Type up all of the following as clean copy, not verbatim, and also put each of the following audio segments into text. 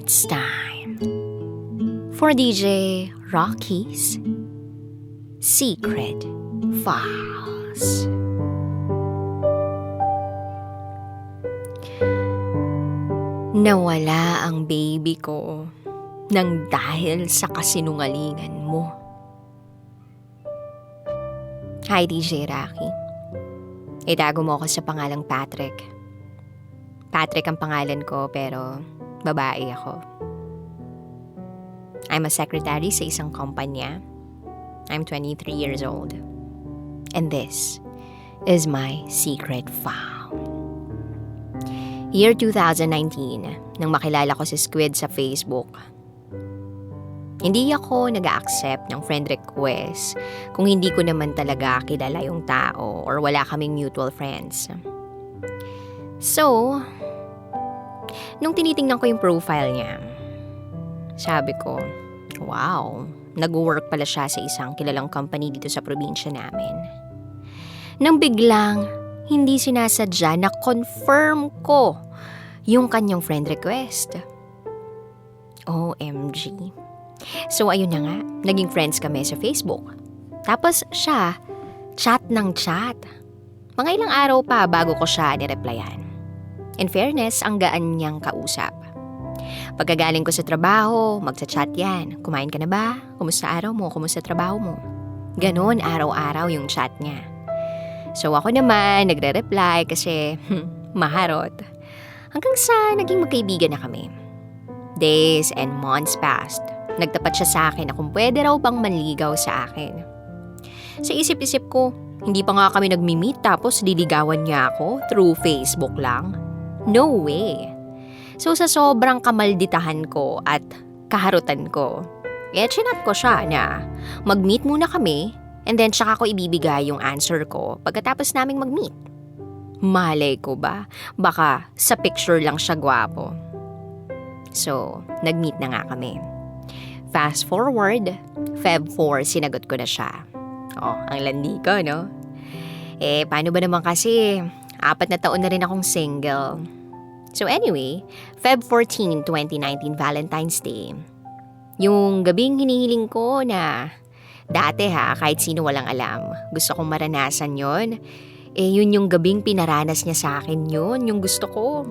It's time for DJ Rocky's Secret Files. Nawala ang baby ko nang dahil sa kasinungalingan mo. Hi DJ Rocky. Itago mo ako sa pangalang Patrick. Patrick ang pangalan ko pero babae ako. I'm a secretary sa isang kumpanya. I'm 23 years old. And this is my secret file. Year 2019, nang makilala ko si Squid sa Facebook. Hindi ako nag-accept ng friend request kung hindi ko naman talaga kilala yung tao or wala kaming mutual friends. So, nung tinitingnan ko yung profile niya, sabi ko, wow, nag-work pala siya sa isang kilalang company dito sa probinsya namin. Nang biglang, hindi sinasadya na confirm ko yung kanyang friend request. OMG. So ayun na nga, naging friends kami sa Facebook. Tapos siya, chat ng chat. Mga ilang araw pa bago ko siya nireplyan. In fairness, ang gaan niyang kausap. Pagkagaling ko sa trabaho, magchat-chat yan. Kumain ka na ba? Kumusta araw mo? Kumusta trabaho mo? Ganon araw-araw yung chat niya. So ako naman, nagre-reply kasi maharot. Hanggang sa naging magkaibigan na kami. Days and months passed. Nagtapat siya sa akin na kung pwede raw bang manligaw sa akin. Sa isip-isip ko, hindi pa nga kami nagmi-meet tapos liligawan niya ako through Facebook lang. No way. So sa sobrang kamalditahan ko at kaharutan ko, chinat ko siya na mag-meet muna kami and then tsaka ko ibibigay yung answer ko pagkatapos naming mag-meet. Malay ko ba? Baka sa picture lang siya gwapo. So, nag-meet na nga kami. Fast forward, Feb 4, sinagot ko na siya. Oh, ang landi ko, no? Paano ba naman kasi, 4 na taon na rin akong single. So anyway, Feb 14, 2019, Valentine's Day. Yung gabing hinihiling ko na dati kahit sino walang alam, gusto kong maranasan yon. Yun yung gabing pinaranas niya sa akin yun, yung gusto ko.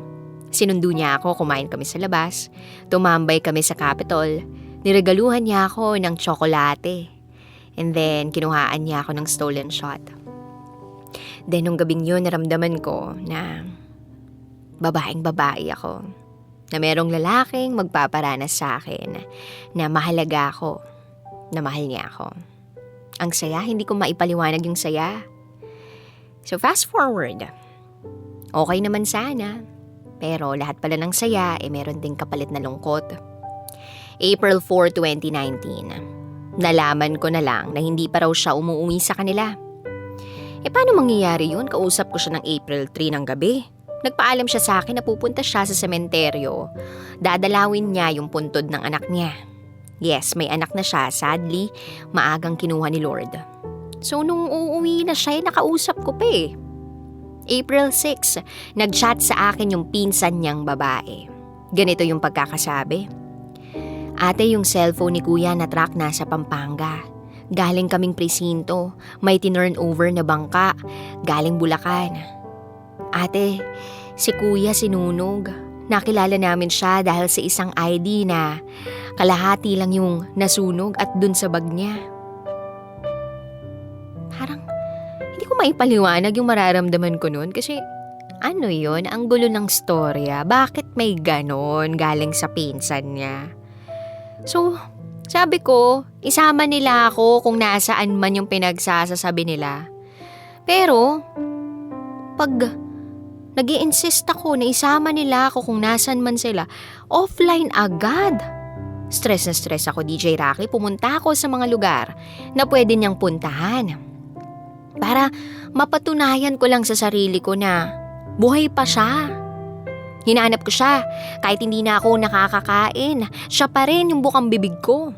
Sinundo niya ako, kumain kami sa labas, tumambay kami sa Capitol, niregaluhan niya ako ng tsokolate. And then, kinuhaan niya ako ng stolen shot. Then, nung gabing yun, naramdaman ko na babaeng-babae ako. Na merong lalaking magpaparanas sa akin na mahalaga ako, na mahal niya ako. Ang saya, hindi ko maipaliwanag yung saya. So, fast forward. Okay naman sana. Pero lahat pala ng saya, meron ding kapalit na lungkot. April 4, 2019. Nalaman ko na lang na hindi pa raw siya umuwi sa kanila. Paano mangyayari yun? Kausap ko siya ng April 3 ng gabi. Nagpaalam siya sa akin na pupunta siya sa sementeryo. Dadalawin niya yung puntod ng anak niya. Yes, may anak na siya. Sadly, maagang kinuha ni Lord. So nung uuwi na siya, nakausap ko pa April 6, nag-chat sa akin yung pinsan niyang babae. Ganito yung pagkakasabi. Ate, yung cellphone ni kuya na-track na sa Pampanga. Galing kaming presinto, may tinurn over na bangka, galing Bulacan. Ate, si kuya sinunog. Nakilala namin siya dahil sa isang ID na kalahati lang yung nasunog at dun sa bag niya. Parang hindi ko maipaliwanag yung mararamdaman ko nun kasi ano yun, ang gulo ng storya. Bakit may ganon galing sa pinsan niya? So, sabi ko, isama nila ako kung nasaan man yung pinagsasasabi nila. Pero, pag nag-i-insist ako na isama nila ako kung nasaan man sila, offline agad. Stress na stress ako, DJ Rocky. Pumunta ako sa mga lugar na pwede niyang puntahan. Para mapatunayan ko lang sa sarili ko na buhay pa siya. Hinahanap ko siya. Kahit hindi na ako nakakakain, siya pa rin yung bukang bibig ko.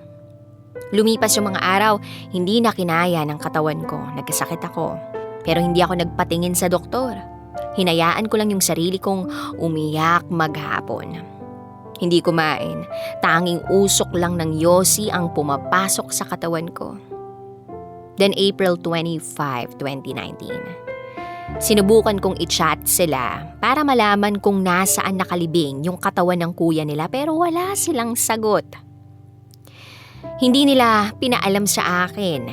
Lumipas yung mga araw, hindi na kinaya ng katawan ko. Nagkasakit ako. Pero hindi ako nagpatingin sa doktor. Hinayaan ko lang yung sarili kong umiyak maghapon. Hindi kumain. Tanging usok lang ng yosi ang pumapasok sa katawan ko. Then April 25, 2019. Sinubukan kong i-chat sila para malaman kung nasaan nakalibing yung katawan ng kuya nila pero wala silang sagot. Hindi nila pinaalam sa akin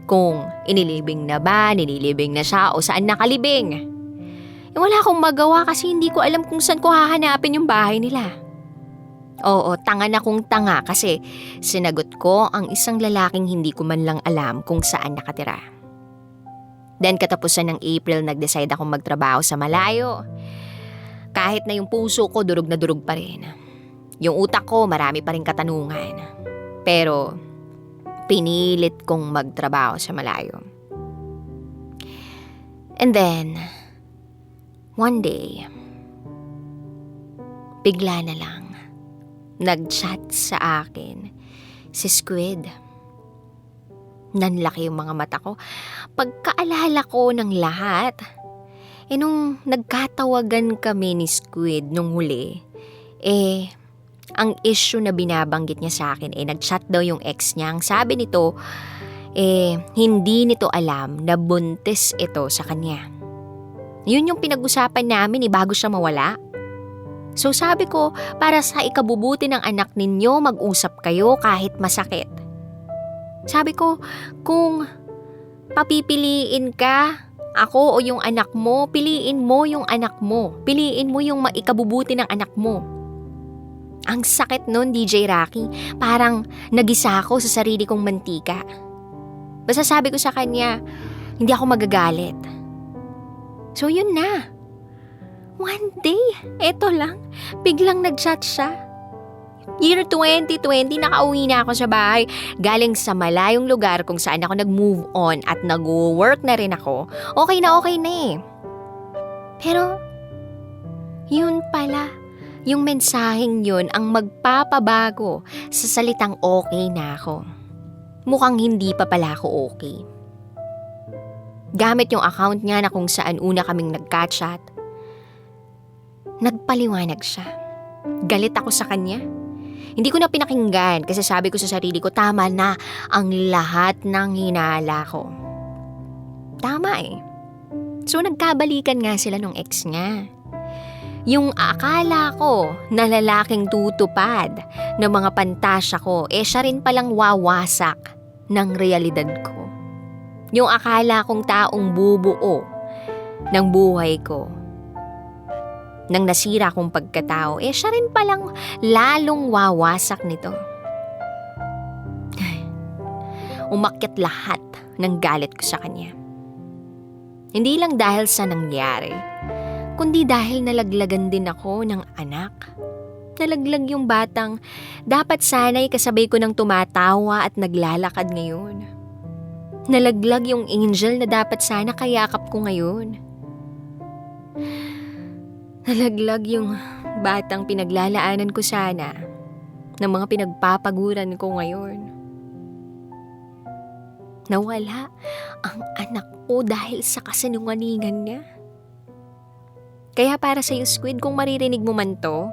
kung inilibing na ba, nililibing na siya o saan nakalibing. Wala akong magawa kasi hindi ko alam kung saan ko hahanapin yung bahay nila. Oo, tanga na kong tanga kasi sinagot ko ang isang lalaking hindi ko man lang alam kung saan nakatira. Then katapusan ng April, nag-decide akong magtrabaho sa malayo. Kahit na yung puso ko durog na durog pa rin. Yung utak ko marami pa rin katanungan. Pero pinilit kong magtrabaho sa malayo. And then, one day, bigla na lang, nag-chat sa akin si Squid. Nanlaki yung mga mata ko. Pagkaalala ko ng lahat, nung nagkatawagan kami ni Squid nung huli, ang issue na binabanggit niya sa akin, nag-chat daw yung ex niya. Ang sabi nito, hindi nito alam na buntis ito sa kanya. Yun yung pinag-usapan namin bago siya mawala. So sabi ko, para sa ikabubuti ng anak ninyo, mag-usap kayo kahit masakit. Sabi ko, kung papipiliin ka, ako o yung anak mo, piliin mo yung anak mo. Piliin mo yung maikabubuti ng anak mo. Ang sakit nun, DJ Rocky. Parang nagisa ako sa sarili kong mantika. Basta sabi ko sa kanya, hindi ako magagalit. So yun na. One day, eto lang, biglang nag-chat siya. Year 2020, nakauwi na ako sa bahay. Galing sa malayong lugar kung saan ako nag-move on at nag-work na rin ako. Okay na Pero, yun pala, yung mensaheng yun ang magpapabago sa salitang okay na ako. Mukhang hindi pa pala ako okay. Gamit yung account niya na kung saan una kaming nagka-chat, nagpaliwanag siya. Galit ako sa kanya. Hindi ko na pinakinggan kasi sabi ko sa sarili ko, tama na ang lahat ng hinala ko. Tama So nagkabalikan nga sila nung ex niya. Yung akala ko na lalaking tutupad ng mga pantasya ko, siya rin palang wawasak ng realidad ko. Yung akala kong taong bubuo ng buhay ko, nang nasira kong pagkatao, siya rin palang lalong wawasak nito. Umakyat lahat ng galit ko sa kanya. Hindi lang dahil sa nangyari, kundi dahil nalaglagan din ako ng anak. Nalaglag yung batang dapat sana'y kasabay ko ng tumatawa at naglalakad ngayon. Nalaglag yung angel na dapat sana kayakap ko ngayon. Nalaglag yung batang pinaglalaanan ko sana ng mga pinagpapaguran ko ngayon. Nawala ang anak ko dahil sa kasinungalingan niya. Kaya para sa'yo, Squid, kung maririnig mo man to,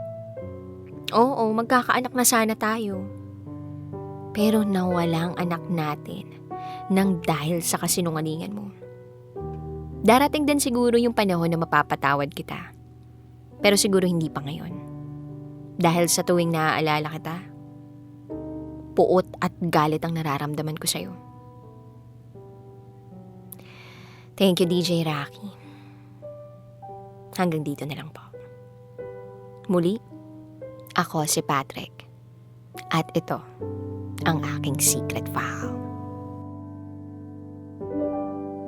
oo, magkakaanak na sana tayo. Pero nawala ang anak natin nang dahil sa kasinungalingan mo. Darating din siguro yung panahon na mapapatawad kita. Pero siguro hindi pa ngayon. Dahil sa tuwing naaalala kita, puot at galit ang nararamdaman ko sa'yo. Thank you, DJ Rocky. Hanggang dito na lang po. Muli, ako si Patrick. At ito, ang aking secret file.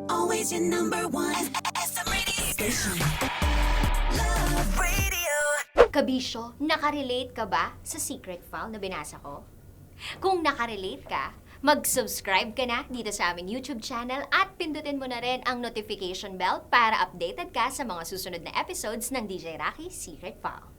Always your number one SM radio station. Love Radio. Kabisyo, nakarelate ka ba sa secret file na binasa ko? Kung nakarelate ka, mag-subscribe ka na dito sa aming YouTube channel at pindutin mo na rin ang notification bell para updated ka sa mga susunod na episodes ng DJ Rocky Secret File.